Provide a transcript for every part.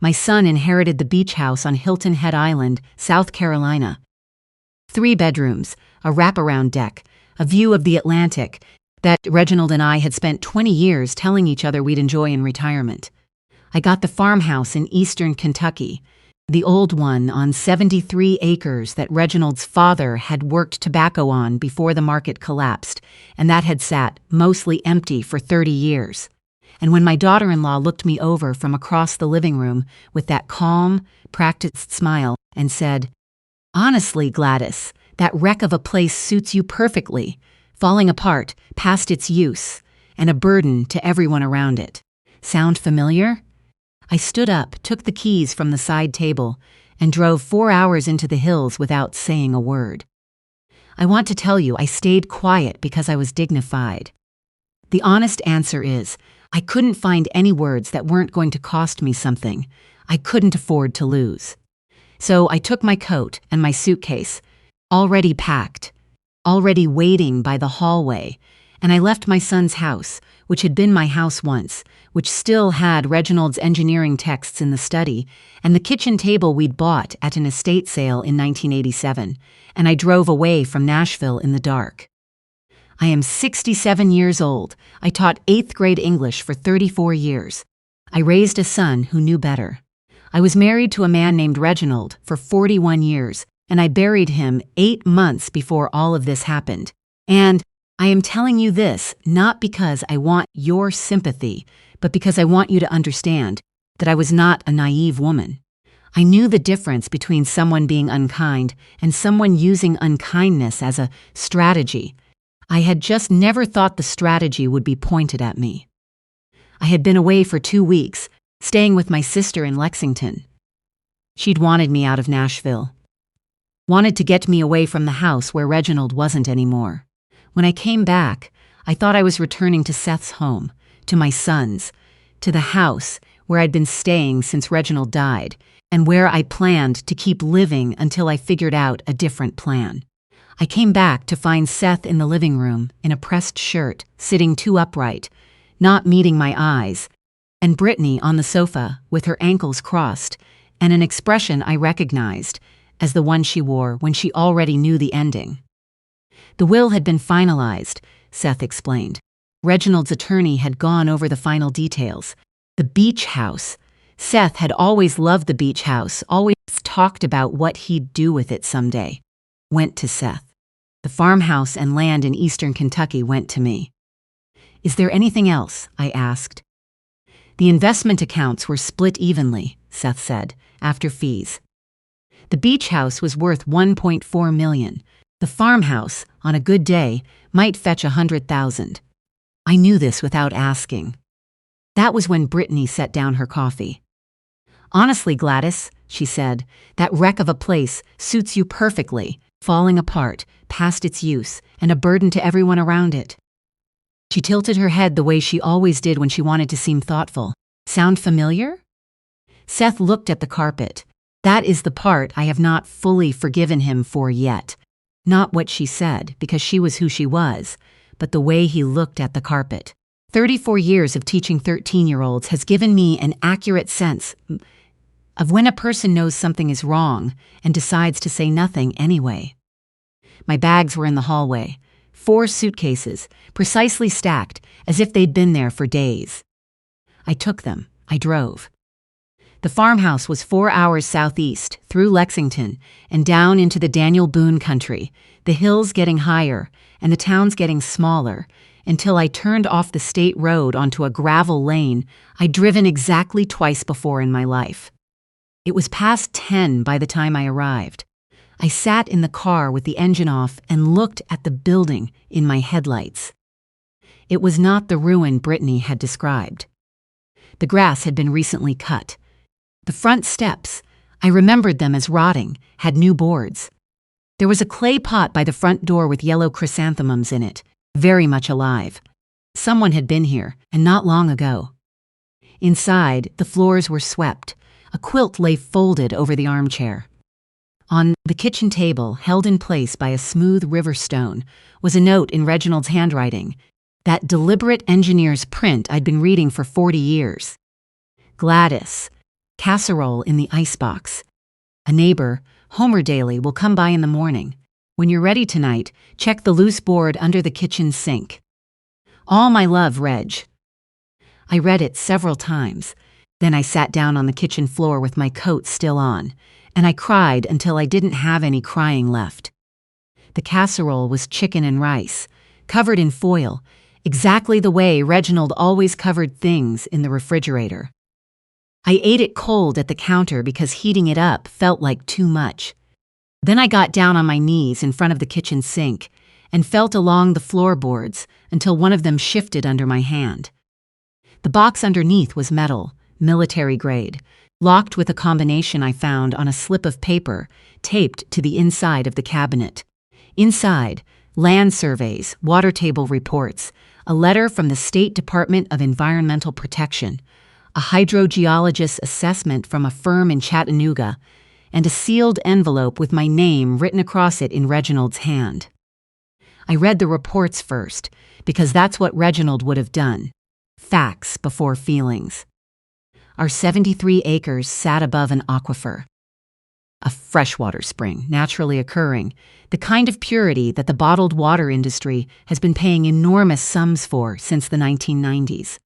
My son inherited the beach house on Hilton Head Island, South Carolina. 3 bedrooms, a wraparound deck, a view of the Atlantic that Reginald and I had spent 20 years telling each other we'd enjoy in retirement. I got the farmhouse in eastern Kentucky, the old one on 73 acres that Reginald's father had worked tobacco on before the market collapsed, and that had sat mostly empty for 30 years. And when my daughter-in-law looked me over from across the living room with that calm, practiced smile and said, "Honestly, Gladys, that wreck of a place suits you perfectly, falling apart, past its use, and a burden to everyone around it. Sound familiar?" I stood up, took the keys from the side table, and drove 4 hours into the hills without saying a word. I want to tell you I stayed quiet because I was dignified. The honest answer is, I couldn't find any words that weren't going to cost me something I couldn't afford to lose. So I took my coat and my suitcase, already packed, already waiting by the hallway, and I left my son's house, which had been my house once, which still had Reginald's engineering texts in the study, and the kitchen table we'd bought at an estate sale in 1987, and I drove away from Nashville in the dark. I am 67 years old. I taught 8th grade English for 34 years. I raised a son who knew better. I was married to a man named Reginald for 41 years, and I buried him 8 months before all of this happened. And I am telling you this not because I want your sympathy, but because I want you to understand that I was not a naive woman. I knew the difference between someone being unkind and someone using unkindness as a strategy. I had just never thought the strategy would be pointed at me. I had been away for 2 weeks, staying with my sister in Lexington. She'd wanted me out of Nashville. Wanted to get me away from the house where Reginald wasn't anymore. When I came back, I thought I was returning to Seth's home, to my son's, to the house where I'd been staying since Reginald died, and where I planned to keep living until I figured out a different plan. I came back to find Seth in the living room in a pressed shirt, sitting too upright, not meeting my eyes, and Brittany on the sofa with her ankles crossed, and an expression I recognized as the one she wore when she already knew the ending. The will had been finalized, Seth explained. Reginald's attorney had gone over the final details. The beach house. Seth had always loved the beach house, always talked about what he'd do with it someday. Went to Seth. The farmhouse and land in eastern Kentucky went to me. "Is there anything else?" I asked. "The investment accounts were split evenly," Seth said, "after fees. The beach house was worth $1.4 million. The farmhouse, on a good day, might fetch $100,000. I knew this without asking. That was when Brittany set down her coffee. "Honestly, Gladys," she said, "that wreck of a place suits you perfectly, falling apart, past its use, and a burden to everyone around it." She tilted her head the way she always did when she wanted to seem thoughtful. "Sound familiar?" Seth looked at the carpet. That is the part I have not fully forgiven him for yet. Not what she said, because she was who she was, but the way he looked at the carpet. 34 years of teaching 13-year-olds has given me an accurate sense of when a person knows something is wrong and decides to say nothing anyway. My bags were in the hallway, 4 suitcases, precisely stacked as if they'd been there for days. I took them. I drove. The farmhouse was 4 hours southeast, through Lexington, and down into the Daniel Boone country, the hills getting higher and the towns getting smaller, until I turned off the state road onto a gravel lane I'd driven exactly twice before in my life. It was past 10 by the time I arrived. I sat in the car with the engine off and looked at the building in my headlights. It was not the ruin Brittany had described. The grass had been recently cut. The front steps, I remembered them as rotting, had new boards. There was a clay pot by the front door with yellow chrysanthemums in it, very much alive. Someone had been here, and not long ago. Inside, the floors were swept. A quilt lay folded over the armchair. On the kitchen table, held in place by a smooth river stone, was a note in Reginald's handwriting, that deliberate engineer's print I'd been reading for 40 years. "Gladys, casserole in the icebox. A neighbor, Homer Daly, will come by in the morning. When you're ready tonight, check the loose board under the kitchen sink. All my love, Reg. I read it several times. Then I sat down on the kitchen floor with my coat still on, and I cried until I didn't have any crying left. The casserole was chicken and rice, covered in foil, exactly the way Reginald always covered things in the refrigerator. I ate it cold at the counter because heating it up felt like too much. Then I got down on my knees in front of the kitchen sink and felt along the floorboards until one of them shifted under my hand. The box underneath was metal, military grade, locked with a combination I found on a slip of paper taped to the inside of the cabinet. Inside, land surveys, water table reports, a letter from the State Department of Environmental Protection, a hydrogeologist's assessment from a firm in Chattanooga, and a sealed envelope with my name written across it in Reginald's hand. I read the reports first, because that's what Reginald would have done. Facts before feelings. Our 73 acres sat above an aquifer. A freshwater spring, naturally occurring, the kind of purity that the bottled water industry has been paying enormous sums for since the 1990s.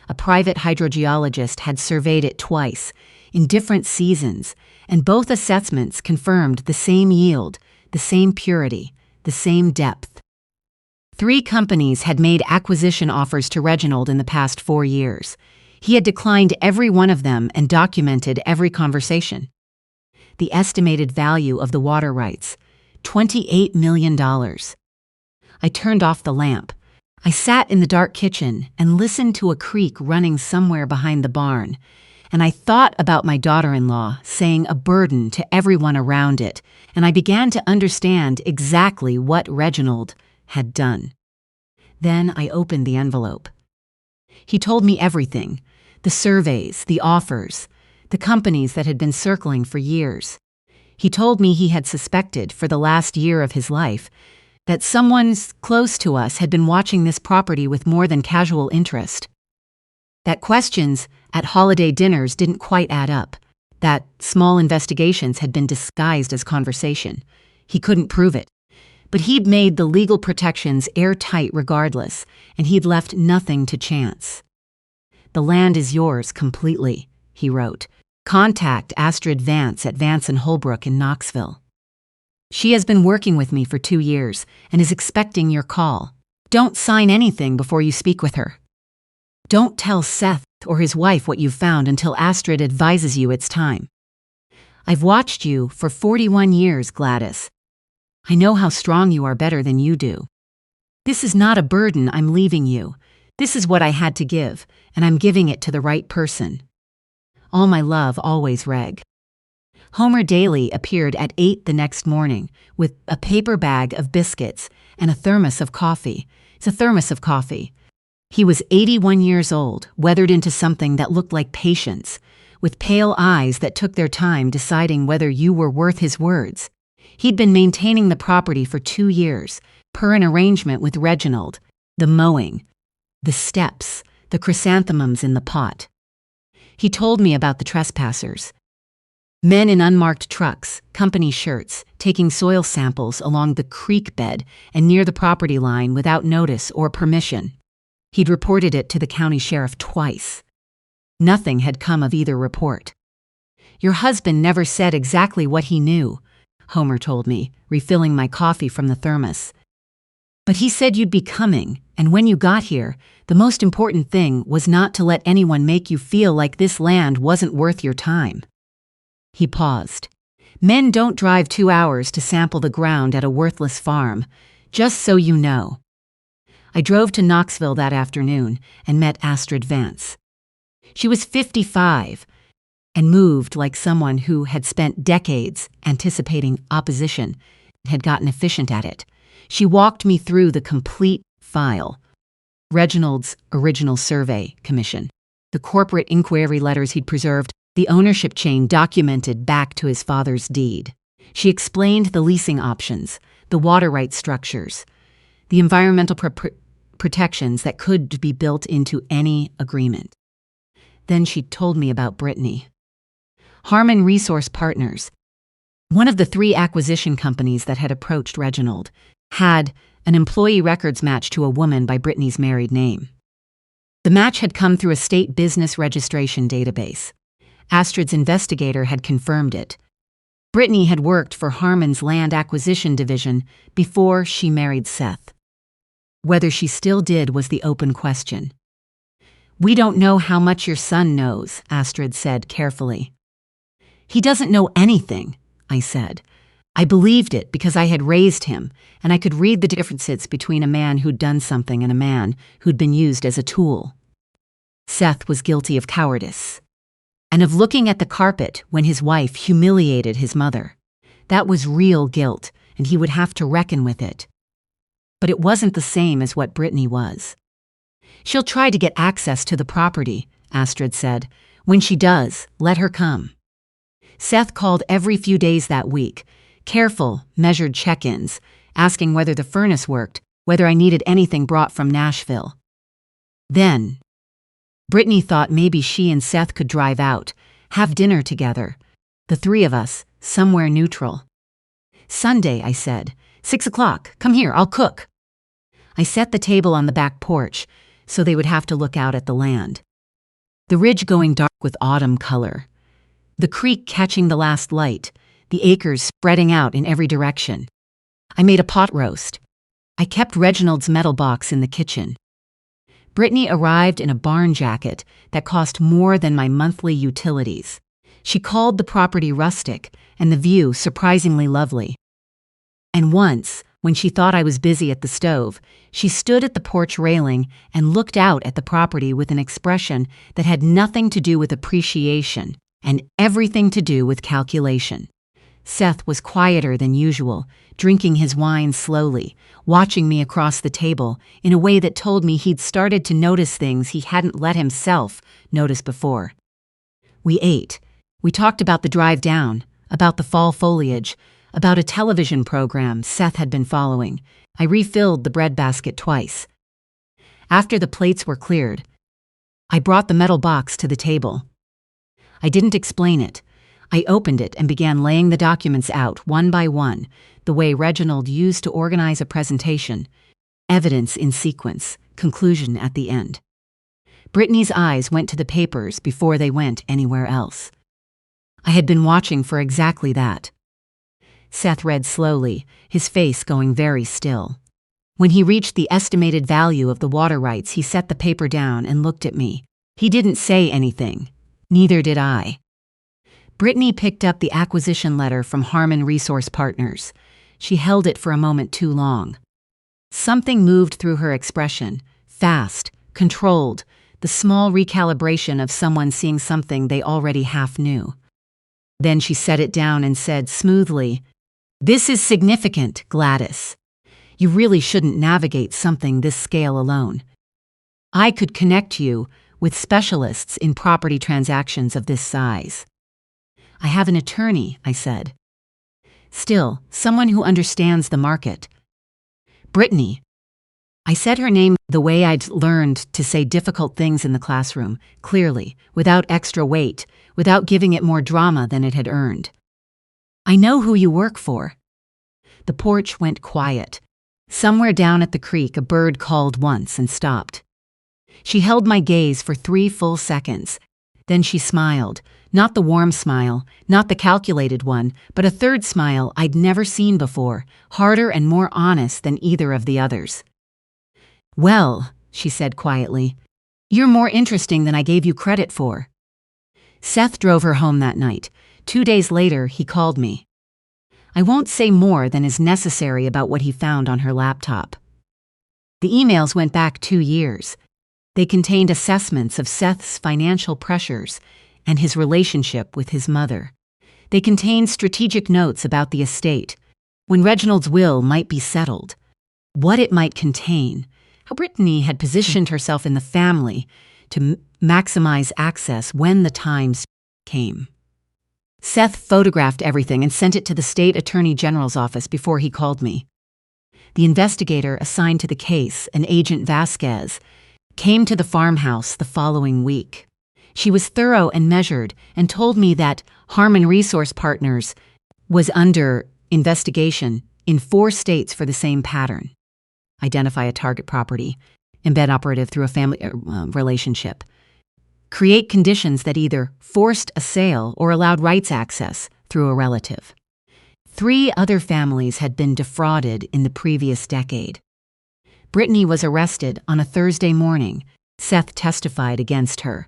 A private hydrogeologist had surveyed it twice, in different seasons, and both assessments confirmed the same yield, the same purity, the same depth. 3 companies had made acquisition offers to Reginald in the past 4 years. He had declined every one of them and documented every conversation. The estimated value of the water rights, $28 million. I turned off the lamp. I sat in the dark kitchen and listened to a creek running somewhere behind the barn, and I thought about my daughter-in-law saying a burden to everyone around it, and I began to understand exactly what Reginald had done. Then I opened the envelope. He told me everything, the surveys, the offers, the companies that had been circling for years. He told me he had suspected for the last year of his life that someone close to us had been watching this property with more than casual interest. That questions at holiday dinners didn't quite add up, that small investigations had been disguised as conversation. He couldn't prove it. But he'd made the legal protections airtight regardless, and he'd left nothing to chance. "The land is yours completely," he wrote. "Contact Astrid Vance at Vance & Holbrook in Knoxville. She has been working with me for 2 years and is expecting your call. Don't sign anything before you speak with her. Don't tell Seth or his wife what you've found until Astrid advises you it's time. I've watched you for 41 years, Gladys. I know how strong you are better than you do. This is not a burden I'm leaving you. This is what I had to give, and I'm giving it to the right person. All my love, always, Reg." Homer Daly appeared at 8 the next morning with a paper bag of biscuits and a thermos of coffee. It's a thermos of coffee. He was 81 years old, weathered into something that looked like patience, with pale eyes that took their time deciding whether you were worth his words. He'd been maintaining the property for 2 years, per an arrangement with Reginald, the mowing, the steps, the chrysanthemums in the pot. He told me about the trespassers. Men in unmarked trucks, company shirts, taking soil samples along the creek bed and near the property line without notice or permission. He'd reported it to the county sheriff twice. Nothing had come of either report. "Your husband never said exactly what he knew," Homer told me, refilling my coffee from the thermos. "But he said you'd be coming, and when you got here, the most important thing was not to let anyone make you feel like this land wasn't worth your time." He paused. "Men don't drive 2 hours to sample the ground at a worthless farm, just so you know." I drove to Knoxville that afternoon and met Astrid Vance. She was 55 and moved like someone who had spent decades anticipating opposition and had gotten efficient at it. She walked me through the complete file. Reginald's original survey commission, the corporate inquiry letters he'd preserved, the ownership chain documented back to his father's deed. She explained the leasing options, the water rights structures, the environmental protections that could be built into any agreement. Then she told me about Brittany. Harmon Resource Partners, one of the 3 acquisition companies that had approached Reginald, had an employee records match to a woman by Brittany's married name. The match had come through a state business registration database. Astrid's investigator had confirmed it. Brittany had worked for Harmon's land acquisition division before she married Seth. Whether she still did was the open question. "We don't know how much your son knows," Astrid said carefully. "He doesn't know anything," I said. I believed it because I had raised him, and I could read the differences between a man who'd done something and a man who'd been used as a tool. Seth was guilty of cowardice, and of looking at the carpet when his wife humiliated his mother. That was real guilt, and he would have to reckon with it. But it wasn't the same as what Brittany was. "She'll try to get access to the property," Astrid said. "When she does, let her come." Seth called every few days that week, careful, measured check-ins, asking whether the furnace worked, whether I needed anything brought from Nashville. Then, Brittany thought maybe she and Seth could drive out, have dinner together, the 3 of us, somewhere neutral. "Sunday," I said. 6 o'clock, come here, I'll cook." I set the table on the back porch, so they would have to look out at the land. The ridge going dark with autumn color. The creek catching the last light, the acres spreading out in every direction. I made a pot roast. I kept Reginald's metal box in the kitchen. Brittany arrived in a barn jacket that cost more than my monthly utilities. She called the property rustic and the view surprisingly lovely. And once, when she thought I was busy at the stove, she stood at the porch railing and looked out at the property with an expression that had nothing to do with appreciation and everything to do with calculation. Seth was quieter than usual, drinking his wine slowly, watching me across the table in a way that told me he'd started to notice things he hadn't let himself notice before. We ate. We talked about the drive down, about the fall foliage, about a television program Seth had been following. I refilled the breadbasket twice. After the plates were cleared, I brought the metal box to the table. I didn't explain it. I opened it and began laying the documents out one by one, the way Reginald used to organize a presentation. Evidence in sequence, conclusion at the end. Brittany's eyes went to the papers before they went anywhere else. I had been watching for exactly that. Seth read slowly, his face going very still. When he reached the estimated value of the water rights, he set the paper down and looked at me. He didn't say anything. Neither did I. Brittany picked up the acquisition letter from Harmon Resource Partners. She held it for a moment too long. Something moved through her expression, fast, controlled, the small recalibration of someone seeing something they already half knew. Then she set it down and said smoothly, "This is significant, Gladys. You really shouldn't navigate something this scale alone. I could connect you with specialists in property transactions of this size." "I have an attorney," I said. "Still, someone who understands the market." "Brittany." I said her name the way I'd learned to say difficult things in the classroom, clearly, without extra weight, without giving it more drama than it had earned. "I know who you work for." The porch went quiet. Somewhere down at the creek, a bird called once and stopped. She held my gaze for 3 full seconds. Then she smiled, not the warm smile, not the calculated one, but a third smile I'd never seen before, harder and more honest than either of the others. "Well," she said quietly, "you're more interesting than I gave you credit for." Seth drove her home that night. 2 days later, he called me. I won't say more than is necessary about what he found on her laptop. The emails went back 2 years. They contained assessments of Seth's financial pressures and his relationship with his mother. They contained strategic notes about the estate, when Reginald's will might be settled, what it might contain, how Brittany had positioned herself in the family to maximize access when the times came. Seth photographed everything and sent it to the state attorney general's office before he called me. The investigator assigned to the case, an Agent Vasquez, came to the farmhouse the following week. She was thorough and measured and told me that Harmon Resource Partners was under investigation in 4 states for the same pattern. Identify a target property, embed operative through a family relationship, create conditions that either forced a sale or allowed rights access through a relative. 3 other families had been defrauded in the previous decade. Brittany was arrested on a Thursday morning. Seth testified against her.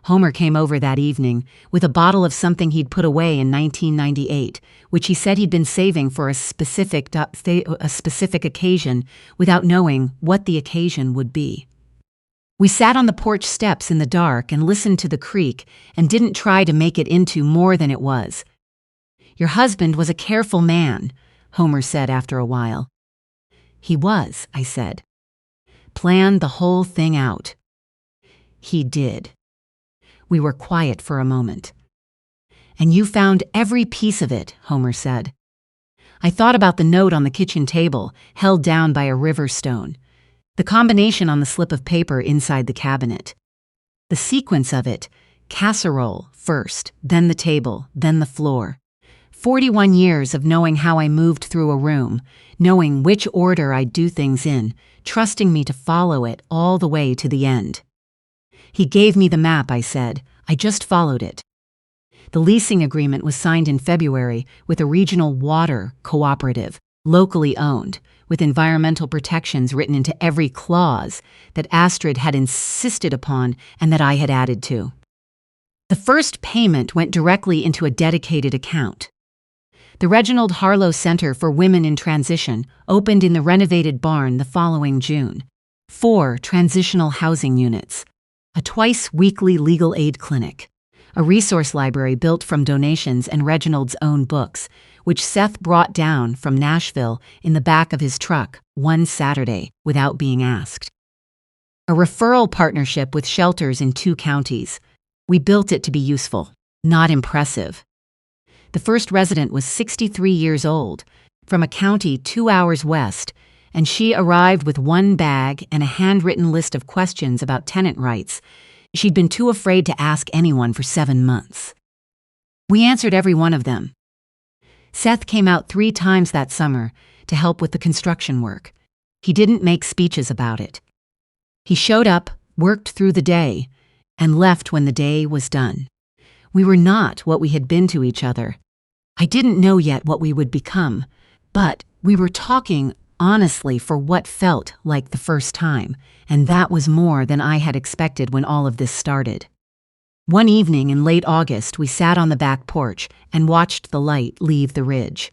Homer came over that evening with a bottle of something he'd put away in 1998, which he said he'd been saving for a specific occasion without knowing what the occasion would be. We sat on the porch steps in the dark and listened to the creak and didn't try to make it into more than it was. Your husband was a careful man, Homer said after a while. He was, I said. Planned the whole thing out. He did. We were quiet for a moment. And you found every piece of it, Homer said. I thought about the note on the kitchen table, held down by a river stone. The combination on the slip of paper inside the cabinet. The sequence of it, casserole first, then the table, then the floor. 41 years of knowing how I moved through a room, knowing which order I'd do things in, trusting me to follow it all the way to the end. He gave me the map, I said. I just followed it. The leasing agreement was signed in February with a regional water cooperative, locally owned, with environmental protections written into every clause that Astrid had insisted upon and that I had added to. The first payment went directly into a dedicated account. The Reginald Harlow Center for Women in Transition opened in the renovated barn the following June. 4 transitional housing units, a twice-weekly legal aid clinic, a resource library built from donations and Reginald's own books, which Seth brought down from Nashville in the back of his truck one Saturday without being asked. A referral partnership with shelters in 2 counties. We built it to be useful, not impressive. The first resident was 63 years old, from a county 2 hours west, and she arrived with 1 bag and a handwritten list of questions about tenant rights. She'd been too afraid to ask anyone for 7 months. We answered every one of them. Seth came out 3 times that summer to help with the construction work. He didn't make speeches about it. He showed up, worked through the day, and left when the day was done. We were not what we had been to each other. I didn't know yet what we would become, but we were talking honestly for what felt like the first time, and that was more than I had expected when all of this started. One evening in late August, we sat on the back porch and watched the light leave the ridge.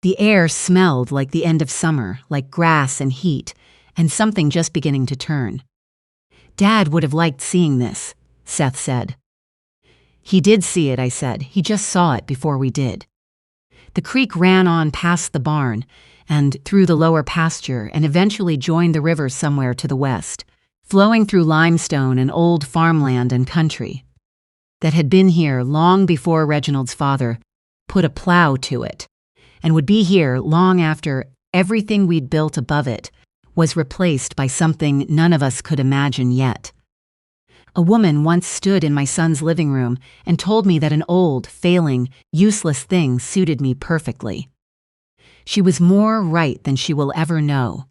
The air smelled like the end of summer, like grass and heat, and something just beginning to turn. Dad would have liked seeing this, Seth said. He did see it, I said. He just saw it before we did. The creek ran on past the barn and through the lower pasture and eventually joined the river somewhere to the west, flowing through limestone and old farmland and country that had been here long before Reginald's father put a plow to it, and would be here long after everything we'd built above it was replaced by something none of us could imagine yet. A woman once stood in my son's living room and told me that an old, failing, useless thing suited me perfectly. She was more right than she will ever know.